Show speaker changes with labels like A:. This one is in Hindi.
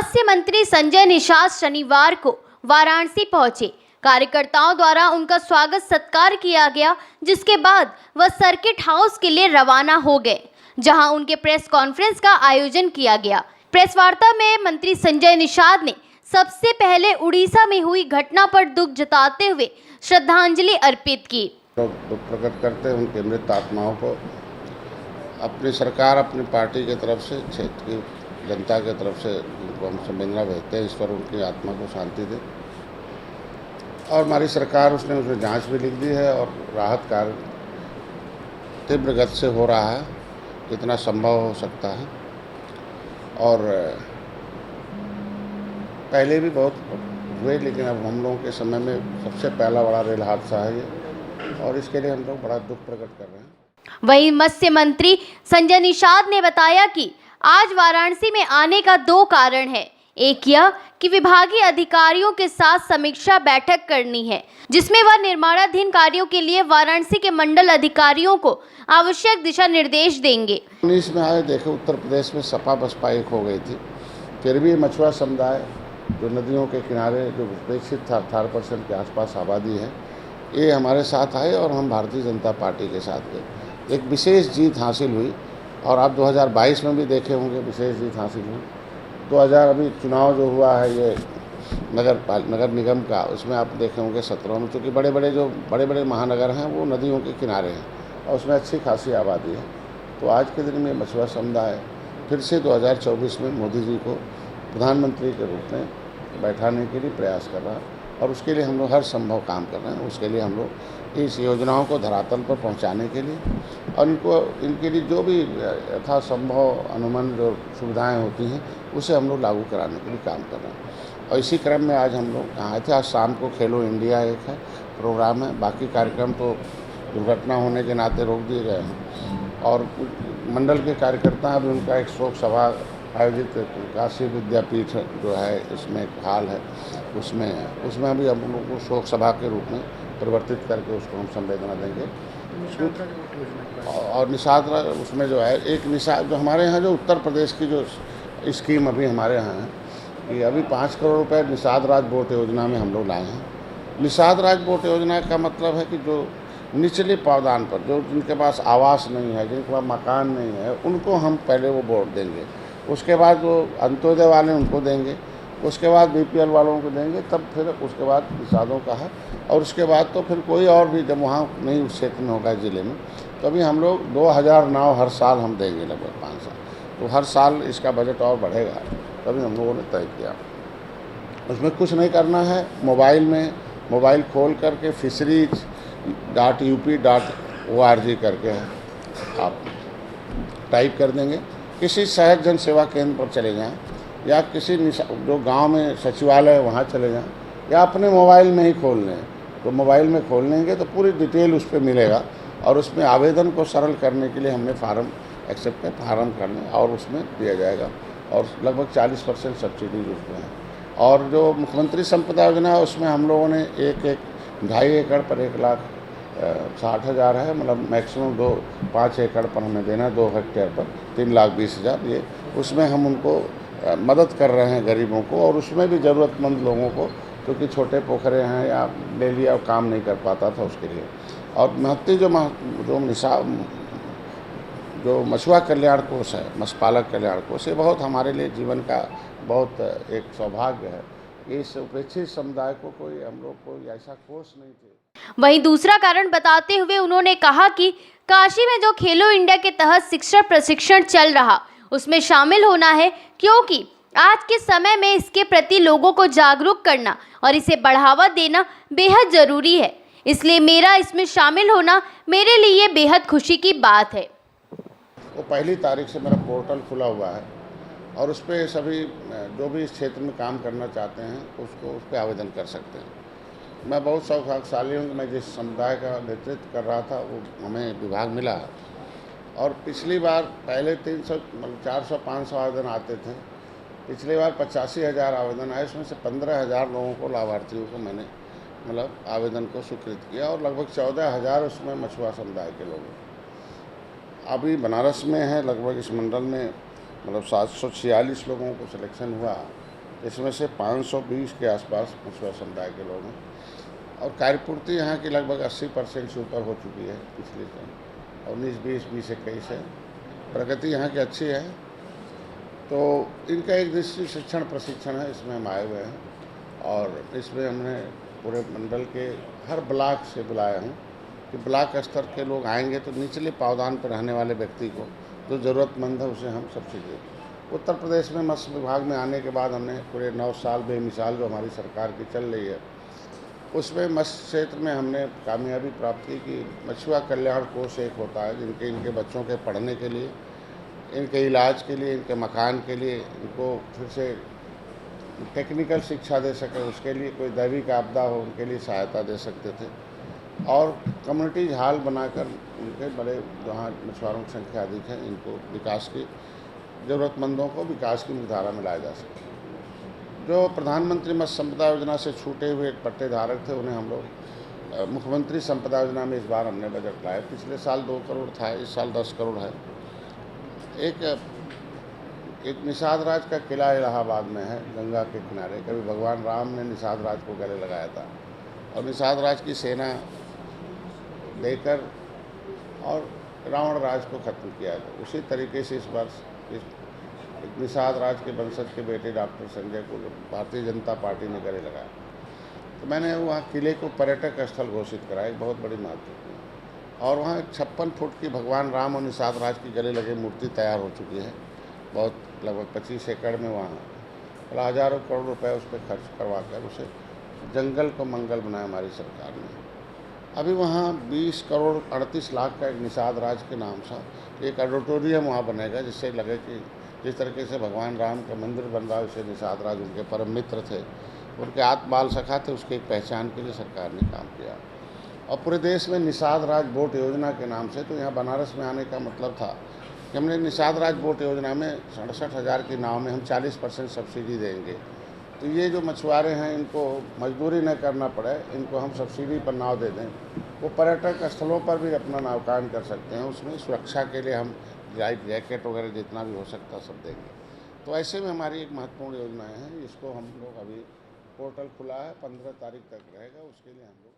A: मत्स्य मंत्री संजय निषाद शनिवार को वाराणसी पहुंचे। कार्यकर्ताओं द्वारा उनका स्वागत सत्कार किया गया, जिसके बाद वह सर्किट हाउस के लिए रवाना हो गए, जहां उनके प्रेस कॉन्फ्रेंस का आयोजन किया गया। प्रेस वार्ता में मंत्री संजय निषाद ने सबसे पहले उड़ीसा में हुई घटना पर दुख जताते हुए श्रद्धांजलि अर्पित की।
B: दुख प्रकट करते हैं उनके मृत आत्माओं को। अपनी सरकार, अपनी पार्टी की तरफ से, क्षेत्र की जनता की तरफ से उनको हम संवेदना भेजते हैं, ईश्वर उनकी आत्मा को शांति दे। और हमारी सरकार उसमें जांच भी लिख दी है और राहत कार्य तीव्र गति से हो रहा है, जितना संभव हो सकता है। और पहले भी बहुत हुए, लेकिन अब हम लोगों के समय में सबसे पहला बड़ा रेल हादसा है ये, और इसके लिए हम लोग बड़ा दुख प्रकट कर रहे हैं।
A: वहीं मत्स्य मंत्री संजय निषाद ने बताया कि आज वाराणसी में आने का दो कारण है। एक यह कि विभागीय अधिकारियों के साथ समीक्षा बैठक करनी है, जिसमें वह निर्माणाधीन कार्यों के लिए वाराणसी के मंडल अधिकारियों को आवश्यक दिशा निर्देश देंगे।
B: 19 में आए, देखे उत्तर प्रदेश में सपा बसपा एक हो गई थी, फिर भी मछुआ समुदाय जो नदियों के किनारे जो उपेक्षित था, 18% के आसपास आबादी है, ये हमारे साथ आए और हम भारतीय जनता पार्टी के साथ गए। एक विशेष जीत हासिल हुई, और आप 2022 में भी देखे होंगे विशेष जीत हासिल हुई। 2000 अभी चुनाव जो हुआ है ये नगर निगम का, उसमें आप देखे होंगे 17 में, चूँकि बड़े बड़े महानगर हैं वो नदियों के किनारे हैं और उसमें अच्छी खासी आबादी है। तो आज के दिन में मछुआ समुदाय फिर से 2024 में मोदी जी को प्रधानमंत्री के रूप में बैठाने के लिए प्रयास कर रहा है, और उसके लिए हम लोग हर संभव काम कर रहे हैं। उसके लिए हम लोग इस योजनाओं को धरातल पर पहुंचाने के लिए और इनके लिए जो भी यथासंभव अनुमान जो सुविधाएं होती हैं उसे हम लोग लागू कराने के लिए काम कर रहे हैं। और इसी क्रम में आज हम लोग आए थे। आज शाम को खेलो इंडिया एक है प्रोग्राम है, बाकी कार्यक्रम तो दुर्घटना होने के नाते रोक दिए गए हैं। और मंडल के कार्यकर्ता अभी उनका एक शोक सभा आयोजित काशी विद्यापीठ जो है इसमें एक हाल है, उसमें अभी हम लोग को शोक सभा के रूप में परिवर्तित करके उसको हम संवेदना देंगे। और निषाद उसमें जो है एक निषाद जो हमारे यहाँ जो उत्तर प्रदेश की जो स्कीम अभी हमारे यहाँ है कि अभी 5 करोड़ रुपए निषाद राज बोट योजना में हम लोग लाए हैं। निषाद राज बोट योजना का मतलब है कि जो निचले पावदान पर जो जिनके पास आवास नहीं है, जिनके पास मकान नहीं है, उनको हम पहले वो बोट देंगे। उसके बाद जो अंत्योदय वाले उनको देंगे, उसके बाद बीपीएल वालों को देंगे, तब फिर उसके बाद निषादों का है, और उसके बाद तो फिर कोई और भी जब वहाँ नहीं उस क्षेत्र में होगा ज़िले में, तो अभी हम लोग 2000 नाव हर साल हम देंगे, लगभग 5 साल। तो हर साल इसका बजट और बढ़ेगा, तभी हम लोगों ने तय किया। उसमें कुछ नहीं करना है, मोबाइल खोल करके fisheries.up.org करके आप टाइप कर देंगे। किसी सहायक जन सेवा केंद्र पर चले जाएं, या किसी जो गांव में सचिवालय है वहाँ चले जाएं, या अपने मोबाइल में ही खोल लें। तो मोबाइल में खोल लेंगे तो पूरी डिटेल उस पर मिलेगा, और उसमें आवेदन को सरल करने के लिए हमने फार्म एक्सेप्ट में फार्म करने और उसमें दिया जाएगा, और लगभग 40% सब्सिडी उसमें है। और जो मुख्यमंत्री संपदा योजना है उसमें हम लोगों ने 2.5 एकड़ पर 1,60,000 है, मतलब मैक्सिमम 5 एकड़ पर हमें देना, 2 हेक्टेयर पर 3,20,000 ये, उसमें हम उनको मदद कर रहे हैं गरीबों को, और उसमें भी ज़रूरतमंद लोगों को, क्योंकि छोटे पोखरे हैं या ले लिया और काम नहीं कर पाता था उसके लिए। और महत्ती जो मछुआ कल्याण कोष है, मत्स्य पालक कल्याण कोष, ये बहुत हमारे लिए जीवन का बहुत एक सौभाग्य है। इस उपेक्षित समुदाय को हम लोग कोई ऐसा कोष नहीं थे।
A: वहीं दूसरा कारण बताते हुए उन्होंने कहा कि काशी में जो खेलो इंडिया के तहत शिक्षण प्रशिक्षण चल रहा उसमें शामिल होना है, क्योंकि आज के समय में इसके प्रति लोगों को जागरूक करना और इसे बढ़ावा देना बेहद जरूरी है। इसलिए मेरा इसमें शामिल होना मेरे लिए बेहद खुशी की बात है।
B: वो 1 तारीख से मेरा पोर्टल खुला हुआ है, और उस पर सभी जो भी इस क्षेत्र में काम करना चाहते हैं उसको उस पर आवेदन कर सकते हैं। मैं बहुत सौभाग्यशाली हूँ कि मैं जिस समुदाय का नेतृत्व कर रहा था वो हमें विभाग मिला है। और पिछली बार पहले 400-500 आवेदन आते थे, पिछली बार 85,000 आवेदन आए, उसमें से 15,000 लोगों को, लाभार्थियों को मैंने आवेदन को स्वीकृत किया, और लगभग 14,000 उसमें मछुआ समुदाय के लोग। अभी बनारस में है लगभग इस मंडल में 746 लोगों को सिलेक्शन हुआ, इसमें से 520 के आसपास मछुआ समुदाय के लोग हैं और कार्यपूर्ति यहाँ की लगभग 80% से ऊपर हो चुकी है पिछले साल। 19-20 है, प्रगति यहाँ की अच्छी है। तो इनका एक निश्चित शिक्षण प्रशिक्षण है, इसमें हम आए हुए हैं और इसमें हमने पूरे मंडल के हर ब्लॉक से बुलाया हूँ कि ब्लॉक स्तर के लोग आएंगे तो निचले पावदान पर रहने वाले व्यक्ति को जो ज़रूरतमंद है उसे हम सब्सिडी दें। उत्तर प्रदेश में मत्स्य विभाग में आने के बाद हमने पूरे 9 साल बेमिसाल जो हमारी सरकार की चल रही है उसमें मत्स्य क्षेत्र में हमने कामयाबी प्राप्त की कि मछुआ कल्याण कोष एक होता है जिनके इनके बच्चों के पढ़ने के लिए, इनके इलाज के लिए, इनके मकान के लिए, इनको फिर से टेक्निकल शिक्षा दे सके, उसके लिए कोई दैविक आपदा हो उनके लिए सहायता दे सकते थे और कम्युनिटी हॉल बनाकर उनके बड़े जहाँ मछुआरों की संख्या अधिक है इनको विकास की ज़रूरतमंदों को विकास की मुख्यधारा में लाया जा सके। जो प्रधानमंत्री मत्स्य संपदा योजना से छूटे हुए पट्टेधारक थे उन्हें हम लोग मुख्यमंत्री संपदा योजना में इस बार हमने बजट लाया। पिछले साल 2 करोड़ था, इस साल 10 करोड़ है। एक निषाद राज का किला इलाहाबाद में है, गंगा के किनारे। कभी भगवान राम ने निषाद राज को गले लगाया था और निषाद राज की सेना देकर और रावण राज को खत्म किया था। उसी तरीके से इस वर्ष निषाद राज के वंशज के बेटे डॉक्टर संजय को भारतीय जनता पार्टी ने गले लगाया, तो मैंने वहाँ किले को पर्यटक स्थल घोषित करा, एक बहुत बड़ी महत्वपूर्ण। और वहाँ 56 फुट की भगवान राम और निषाद राज की गले लगे मूर्ति तैयार हो चुकी है, बहुत लगभग 25 एकड़ में। वहाँ हज़ारों करोड़ रुपए उस पर खर्च करवा कर उसे जंगल को मंगल बनाया हमारी सरकार ने। अभी वहाँ 20 करोड़ 38 लाख का एक निषाद राज के नाम सा एक ऑडिटोरियम वहाँ बनेगा, जिससे लगे कि जिस तरीके से भगवान राम का मंदिर बन रहा है उसे निषाद राज उनके परम मित्र थे, उनके आत्म बाल सखा थे, उसके एक पहचान के लिए सरकार ने काम किया। और पूरे देश में निषाद राज बोट योजना के नाम से, तो यहाँ बनारस में आने का मतलब था कि हमने निषाद राज बोट योजना में 67,000 की नाव में हम 40% सब्सिडी देंगे। तो ये जो मछुआरे हैं इनको मजदूरी न करना पड़े, इनको हम सब्सिडी पर नाव दे दें, वो पर्यटक स्थलों पर भी अपना नावकान कर सकते हैं। उसमें सुरक्षा के लिए हम लाइफ जैकेट वगैरह जितना भी हो सकता सब देंगे। तो ऐसे में हमारी एक महत्वपूर्ण योजनाएं हैं, इसको हम लोग अभी पोर्टल खुला है, 15 तारीख तक रहेगा, उसके लिए हम लोग